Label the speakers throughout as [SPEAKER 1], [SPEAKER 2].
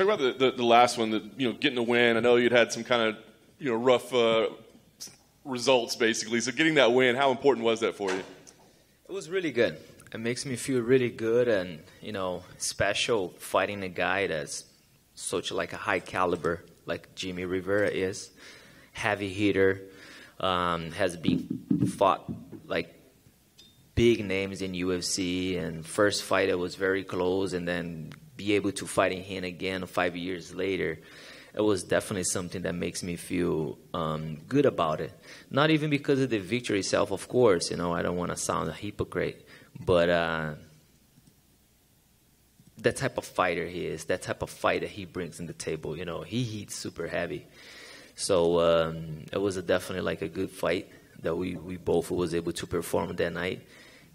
[SPEAKER 1] Talk about the last one, getting the win. I know you'd had some kind of rough results basically. So getting that win, how important was that for you?
[SPEAKER 2] It was really good. It makes me feel really good and special fighting a guy that's such like a high caliber like Jimmy Rivera is, heavy hitter, has been fought like big names in UFC, and first fight it was very close, and then be able to fight him again 5 years later, it was definitely something that makes me feel good about it. Not even because of the victory itself, of course. I don't want to sound a hypocrite, but that type of fighter he is, that type of fight that he brings in the table, he hits super heavy. So it was definitely like a good fight that we both was able to perform that night.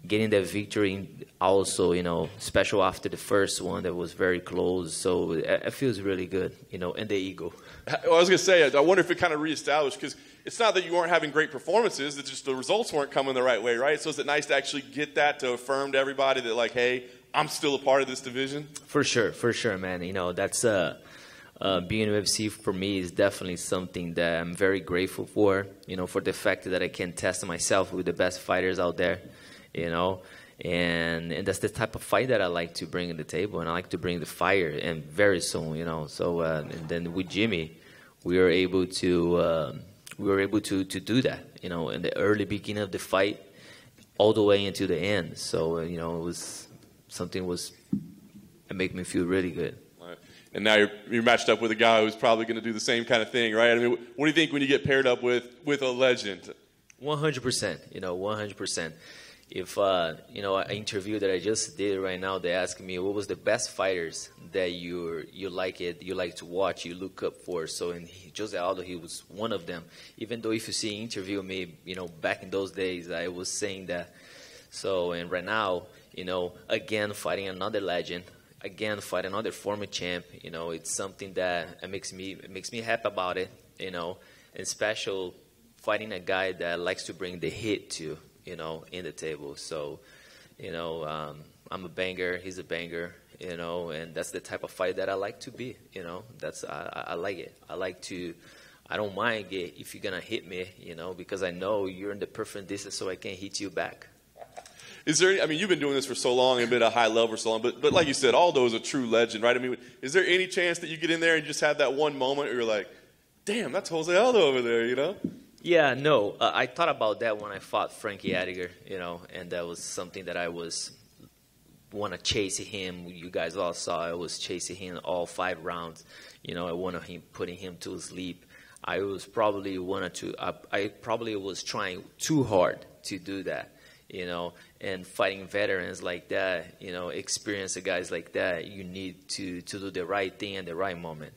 [SPEAKER 2] Getting that victory also, special after the first one that was very close. So it feels really good, and the ego.
[SPEAKER 1] Well, I was going to say, I wonder if it kind of reestablished, because it's not that you weren't having great performances, it's just the results weren't coming the right way, right? So is it nice to actually get that to affirm to everybody that, like, hey, I'm still a part of this division? For sure, man. That's being UFC for me is definitely something that I'm very grateful for, for the fact that I can test myself with the best fighters out there. And that's the type of fight that I like to bring to the table, and I like to bring the fire, and very soon, So and then with Jimmy, we were able to do that, in the early beginning of the fight, all the way into the end. So it was something it made me feel really good. Right. And now you're matched up with a guy who's probably going to do the same kind of thing, right? I mean, what do you think when you get paired up with a legend?
[SPEAKER 2] 100%, 100%. If, an interview that I just did right now, they asked me what was the best fighters that you like to watch, you look up for. So in Jose Aldo, he was one of them. Even though if you see an interview of me, back in those days, I was saying that. So, and right now, again, fighting another legend, again, fighting another former champ, it's something that it makes me happy about it, and special fighting a guy that likes to bring the hit to, in the table. So, I'm a banger, he's a banger, and that's the type of fight that I like to be, that's, I like it. I don't mind if you're going to hit me, because I know you're in the perfect distance so I can hit you back.
[SPEAKER 1] Is there, you've been doing this for so long and been at a high level for so long, but like you said, Aldo is a true legend, right? Is there any chance that you get in there and just have that one moment where you're like, damn, that's Jose Aldo over there,
[SPEAKER 2] Yeah, no. I thought about that when I fought Frankie Edgar, and that was something that I want to chase him. You guys all saw I was chasing him all 5 rounds. I wanted him, putting him to sleep. I probably was trying too hard to do that, and fighting veterans like that, experienced guys like that, you need to do the right thing at the right moment,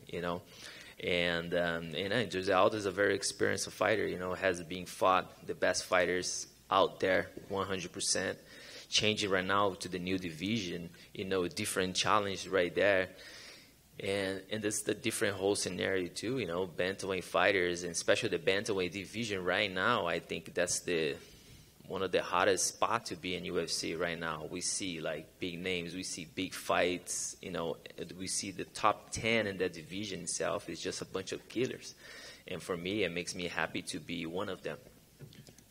[SPEAKER 2] And Jose Aldo is a very experienced fighter, has been fought the best fighters out there, 100%. Changing right now to the new division, different challenge right there. And that's the different whole scenario too, bantamweight fighters, and especially the bantamweight division right now. I think that's one of the hottest spots to be in UFC right now. We see like big names, we see big fights, we see the top 10 in that division itself is just a bunch of killers. And for me, it makes me happy to be one of them.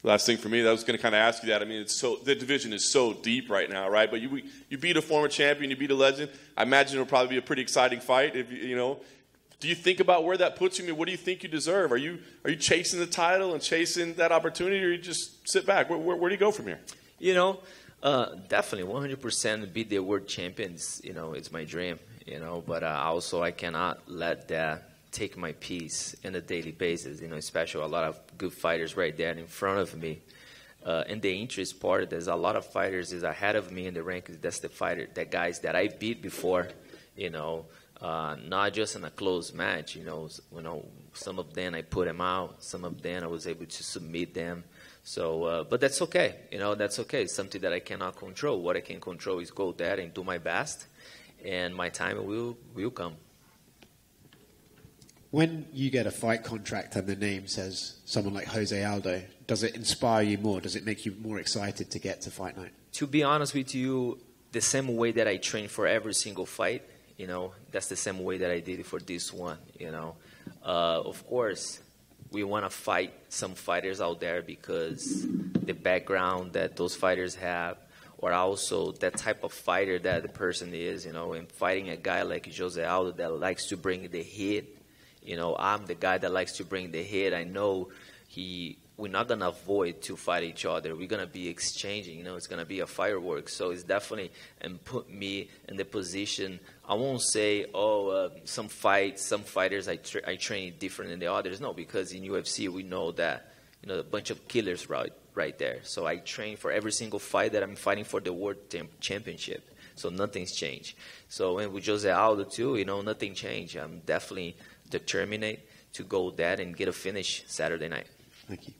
[SPEAKER 1] Last thing for me, I was going to kind of ask you that. The division is so deep right now, right? But you beat a former champion, you beat a legend. I imagine it'll probably be a pretty exciting fight. Do you think about where that puts you? What do you think you deserve? Are you chasing the title and chasing that opportunity, or you just sit back? Where do you go from here?
[SPEAKER 2] Definitely 100% be the world champions. It's my dream. But also I cannot let that take my peace on a daily basis. Especially a lot of good fighters right there in front of me. And the interest part, there's a lot of fighters is ahead of me in the rankings. That's the guys that I beat before. Not just in a close match, some of them I put them out, some of them I was able to submit them. So, but that's okay, that's okay. It's something that I cannot control. What I can control is go there and do my best, and my time will come.
[SPEAKER 3] When you get a fight contract and the name says someone like Jose Aldo, does it inspire you more? Does it make you more excited to get to fight night?
[SPEAKER 2] To be honest with you, the same way that I train for every single fight, You know, that's the same way that I did it for this one. You know, of course, we want to fight some fighters out there because the background that those fighters have, or also that type of fighter that the person is. You know, and fighting a guy like Jose Aldo that likes to bring the hit. You know, I'm the guy that likes to bring the hit. I know we're not going to avoid to fight each other. We're going to be exchanging. You know, it's going to be a fireworks. So it's definitely and put me in the position. I won't say, some fighters I train different than the others. No, because in UFC we know that, you know, a bunch of killers right there. So I train for every single fight that I'm fighting for the world championship. So nothing's changed. So and with Jose Aldo too, you know, nothing changed. I'm definitely determined to go that and get a finish Saturday night.
[SPEAKER 3] Thank you.